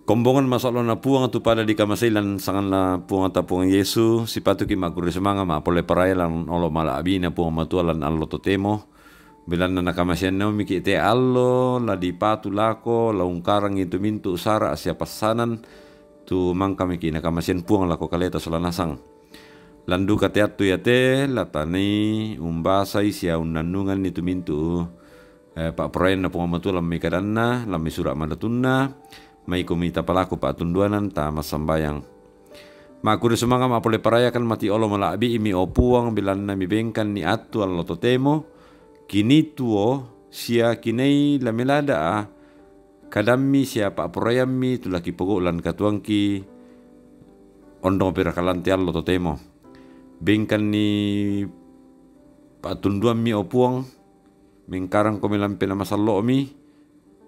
Kombongan masalah na puang tu pada di kamasilan sangan la puang ta puang Yesu sipatu ki makuri semanga ma pole parailan olo mala abina puang matualan allo totemo bilan na nakamasian na miki te allo la di patu lako la ungkarang itu mintu sara asia pasanan tu mangka miki nakamasian puang lako kaleta solanasang landu kateatu ya te latani umbasa isia unanungan itu mintu pak proyen na puang matualan mikadanna lami surak madatunna mai komita palaku pa tunduanan ta masambayang makuri sumanga mapole parayakan mati olo malabi imi opuang bilan na mibengkan ni atu allo totemo kini tuo sia kinei lamilada kadammi sia pa proyammi tulaki pogolan katuangki ondong pirakalanti allo totemo bengkan ni pa tunduan mi opuang mengkarang komilan pena masallo mi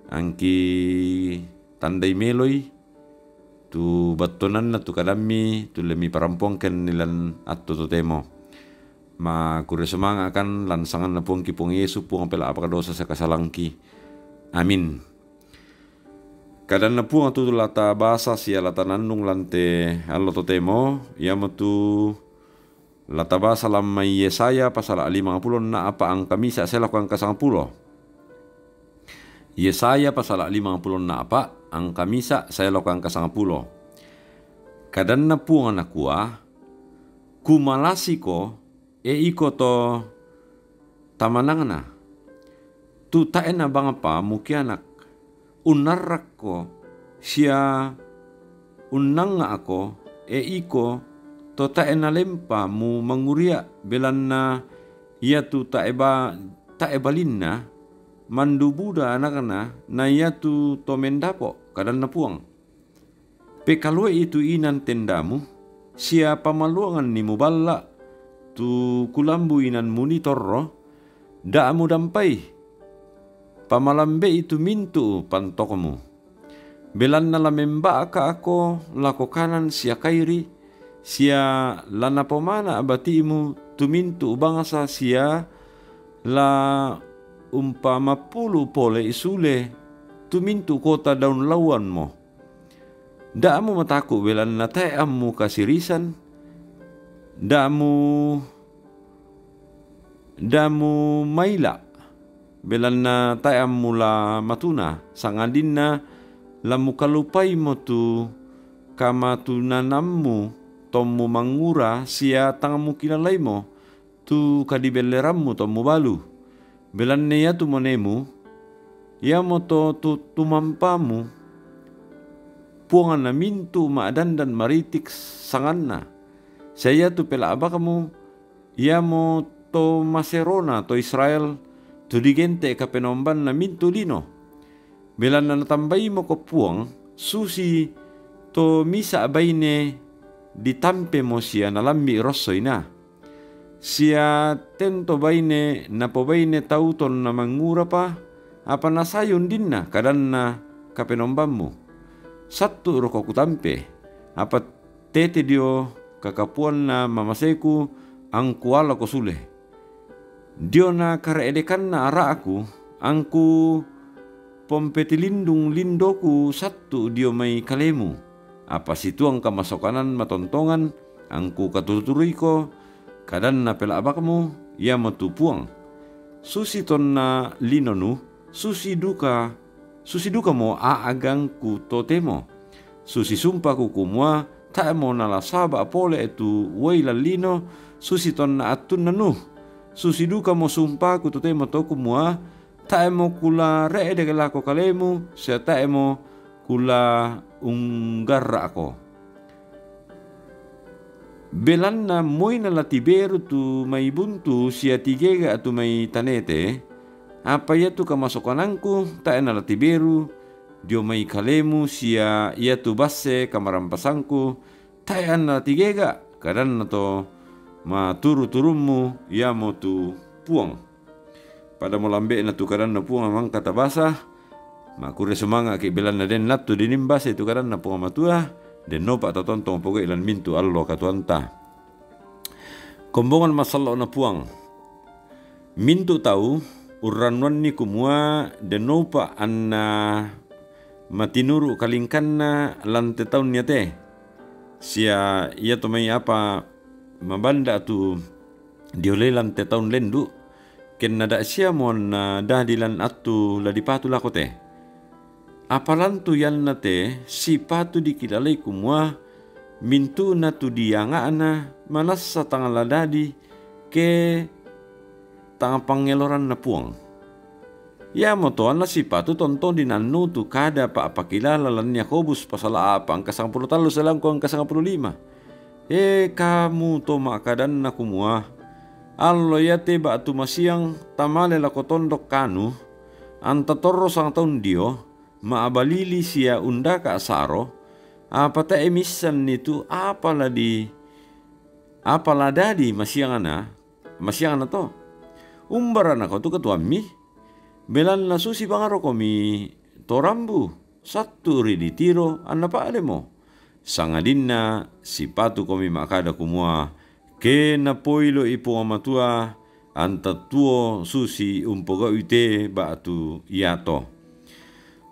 angki tandai meloi tu batonan na tu kadami tu lemi parampuang ken nilan atto to temo ma kure semanga kan lansangan na puang kipong Yesu puang pela apa dosa sa kasalangki amin kadan na puang tu lata basa sia lata nandung lante allo to temo ya tu lata basa lamai Yesaya pasal 50 na apa ang kamisa sela kuang ka-10 Yesaya pasal 50 na apa ang kamisa saya lakukan ka-10 kadan na puang nakua kumalasi ko iko to tamanang na tu taen na bang apa mukianak unarak ko siya unang nga ako iko to taen na lempa mu manguria belan na iya tu taebalin na mandubuda anak-anak na iya tu tomendapo kadan na puang. Pekalue itu inan tendamu, siapa maluangan ni muballa tu kulambu inan monitorro, daamu dampai. Pamalambe itu mintu pantokomu. Belan na lamemba ka ako lako kanan sia kairi, sia lana pomana abatimu tu mintu bangsa sia la umpama pulu pole isule tumintu kota daun lawan mo. Daamu mataku belan na taeammu kasirisan. Daamu maila belan na taeammu la matuna sangadin na lamu kalupai mo tu kamatunanammu tomu mangura sia tangamu kinalay mo tu kadibelerammu tomu balu. Belan ne ya tu monemu, ya moto tu tumampamu, puangan na mintu maadan dan maritik sanganna. Saya tu pela aba kamu, ya mo to maserona to Israel, tu digente ka penomban na mintu lino. Belan na natambay mo ko puang, susi to misa abayne ditampe mo siya nalambi rosoy na. Sia tento baine na pobaine tauton na mangura pa apa nasayon din na kadan na kapenombammu satu roko kutampe apa tete dio kakapuan na mamaseku ang kuala ko sule dio na kareedekan na ara aku angku pompetilindung lindoku satu dio may kalemu apa situang kamasokanan matontongan angku katuturi ko kadan na pela abakamu ya matupuang susi ton na linonu susi duka mo aagang ku totemo susi sumpa ku kumwa taemo na lasaba apole etu waila lino susi ton na atun nanu susi duka mo sumpa ku totemo to kumwa taemo kula reede galako kalemu sia taemo kula unggarra ako belan na moy na latiberu tu may buntu siya tigega atu may tanete apa ya tu kamasokanangku tae na latiberu dio may kalemu siya iya tu basse kamarampasangku tae na tigega kadan na to maturu-turummu ya mo tu puang pada mo lambe na tu kadan na puang amang katabasa makure sumanga ke belan na den latu dinimbas itu kadan na puang matua den no pa tontong pogo ilan mintu allo katuanta kombongan masallo na puang mintu tahu uranwan ni kumua den no pa anna matinuru kalingkanna lan tahun te sia ia to mai apa mabanda tu dioleh lan tahun lendu ken nada sia mon dahdilan atu la dipatu lakote apalan tu yan nate si patu dikilalai kumua mintu na tu dianga ana manas sa tanga ladadi ke tanga pangeloran na puang. Ya motoan na si patu tonton dinanu tu kada pa apakilala lan Yakobus pasal apa ang kasang 10 talo salang ko ang kasang 15. Kamu to makadan na kumua. Allo yate ba tu masiang tamale la kotondok kanu anta torro sang taon dio maabalili siya unda ka asaro apata emisan nitu apala dadi masiang na to umbara na ko tu katuami belan na susi pangaro komi torambu satu ridi tiro anna pa alemo sangadin na si patu komi makada kumua ke na poilo ipo amatua anta tuo susi umpoga ute batu iato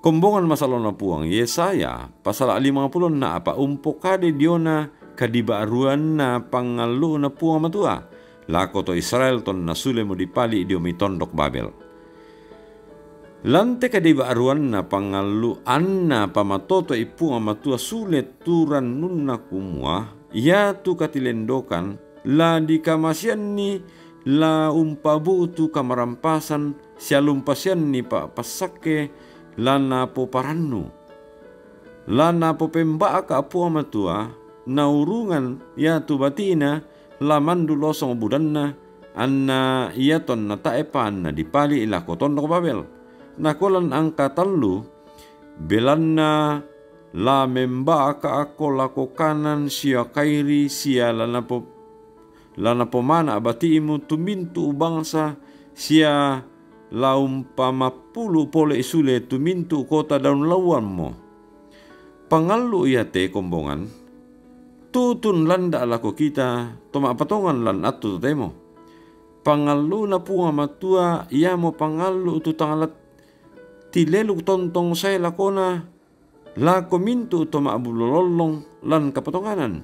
kombongan masalah na puang Yesaya pasal 50 na apa umpokade diona kadibaruan na pangalu na puang amatua lako to Israel ton nasule mo dipali dio mitondok Babel lante kadibaruan na pangalu anna pamatoto ipu amatua sulet turan nunna kumua ya tu katilendokan la dikamasian ni la umpabu tu kamarampasan sialumpasian ni pa pasake lana po parannu lana po pembaa ka apu amatua naurungan ya tu batina lamandu losong budanna anna iaton na taepan na dipali ila koton ko Babel nakolan angka tallu belanna la memba ka ako lako kanan siya kairi siya lana po mana abatiimu tumintu bangsa siya laumpamapulu pole isule tumintu kota daun lawan mo pangalu te kombongan tutun landa alako kita toma patongan lan atu temo pangalu na punga matua ia mo pangalu tu tangalat tileluk tontong saya lakona la komintu toma abulolong lan kapatonganan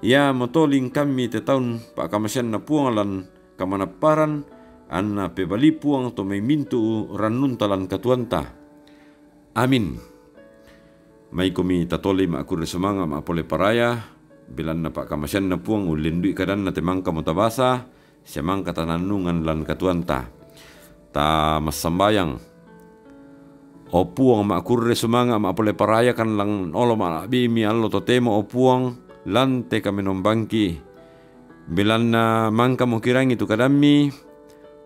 ya motoling kami te taun pa kamasian na puang lan kamanaparan anna pebali puang to may mintu ranuntalan katuanta amin may kumi tatoli maakur sumanga maapole paraya bilan na pa kamasian na puang ulindui kadan na temang kamutabasa siamang katananungan lan katuanta ta masambayang opuang maakurre sumanga maapole paraya kan lang olo maabi mi allo totemo opuang lante kami nombangki bilan na mangka mo kirang itu kadami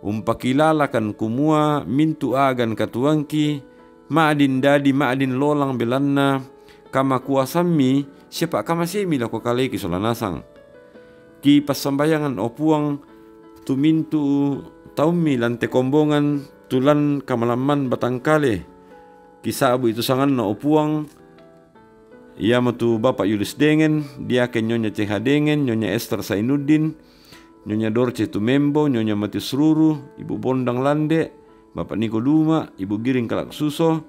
umpakilala kan kumua mintu agan katuangki maadin dadi maadin lolang bilan na kama kuasami siapa kama semi lako kaleki solanasang ki pasambayangan opuang tumintu taumi lante kombongan tulan kamalaman batangkale kisabu itu sangan na opuang ia matu Bapak Yulis Dengen dia ke Nyonya CH Dengen Nyonya Esther Sainuddin Nyonya Dorce Tumembo Nyonya Matius Ruru Ibu Bondang Lande Bapak Niko Duma Ibu Giring Kalak Suso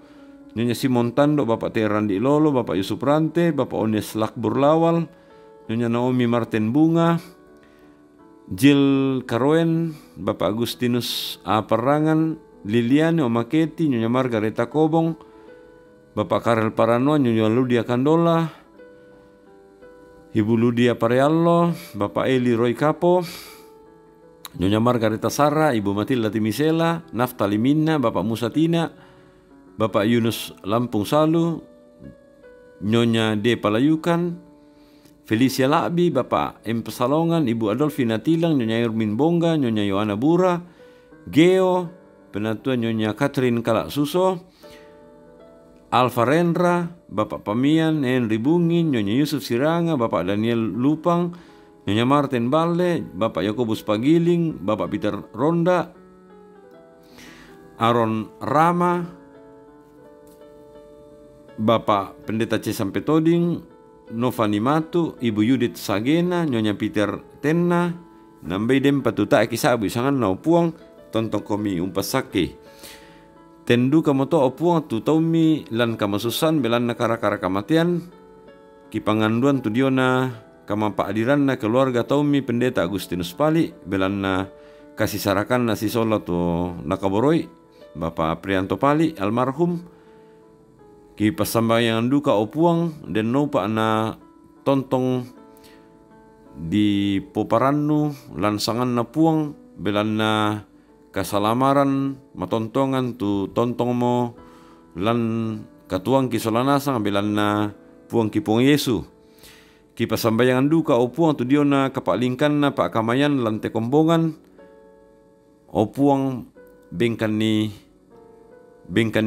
Nyonya Simon Tando Bapak Terandi Lolo Bapak Yusuf Rante Bapak Ones Lakbur Lawal Nyonya Naomi Martin Bunga Jill Karoen Bapak Agustinus Aparangan Liliane Omaketi Nyonya Margareta Kobong Bapak Karel Parano Nyonya Ludia Kandola Ibu Ludia Pareallo Bapak Eli Roy Kapo Nyonya Margareta Sara Ibu Matilda Timisela Naftali Minna Bapak Musa Tina Bapak Yunus Lampung Salu Nyonya D Palayukan Felicia Labi Bapak M Pesalongan Ibu Adolfina Tilang Nyonya Irmin Bongga Nyonya Yohana Bura Geo Penatua Nyonya Catherine Kalak Suso Alfa Rendra Bapak Pamian Henry Bungin Nyonya Yusuf Siranga Bapak Daniel Lupang Nyonya Martin Balde Bapak Yakobus Pagiling Bapak Peter Ronda Aaron Rama Bapak Pendeta C. Sampetoding Novani Matu Ibu Yudit Sagena Nyonya Peter Tenna Nambai dem patuta kisabu sangan naupuang tontong komi umpasake tendu kamo to opuang tu taumi lan kamasusan belan na kara-kara kamatian kipanganduan tu diona kama paadiran na keluarga taumi pendeta Agustinus Pali belan na kasih sarakan na si sola tu nakaboroi Bapak Prianto Pali almarhum ki pasambayangan duka opuang den no pa na tontong di poparannu lansangan na puang belan na kasalamaran matontongan tu tontong mo lan katuang ki solanasang belan na puang ki puang Yesu ki pasambayangan duka o puang tu diona kapalingkan na pa kamayan lan te kombongan o puang bengkan ni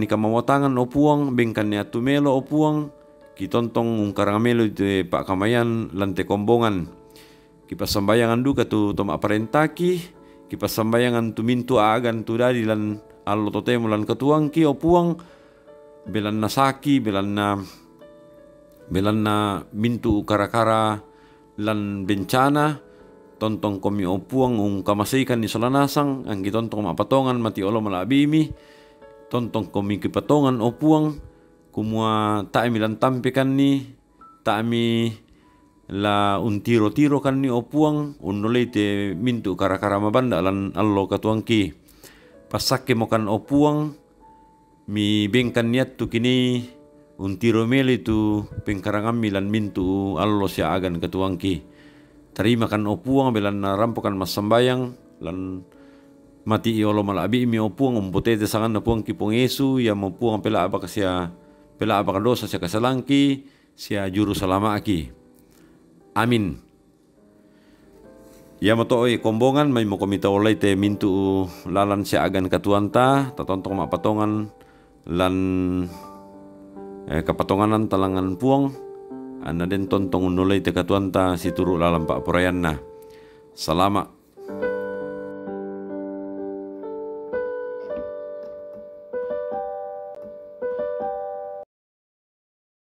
kamawatangan o puang bengkan ni atumelo o puang ki tontong ungkarangamelo te pa kamayan lan te kombongan ki pasambayangan duka tu tom aparentaki ki pasambayangan tu mintu agan tu dadi lan allo totemo lan katuang ki o puang belan na saki belan na mintu kara-kara lan bencana tontong komi o puang kamasikan ni solanasang ang gitontong mapatongan mati olo malabimi tontong komi kipatongan o puang kumua taimi lan tampekan ni taimi la tiro kan ni opuang unnolei te mintu kara-kara mabanda lan allo katuang ki pasakke mokan opuang mi bengkan niat tu kini untiro meli tu pengkarangam lan mintu allo sia agan katuang ki terima kan opuang belan na rampokan mas sambayang lan mati iolo malabi mi opuang umpotete sangan opuang ki pong Yesu ya mopuang pela apa kasia pela apa dosa sia kasalangki sia juru salama aki. Amin. Ya matoi kombongan may mo komita olay te mintu lalan siya agan katuanta tatontong mapatongan lan kapatonganan talangan puang ana den tontong unulay te katuanta si turu lalan pa purayan na. Salama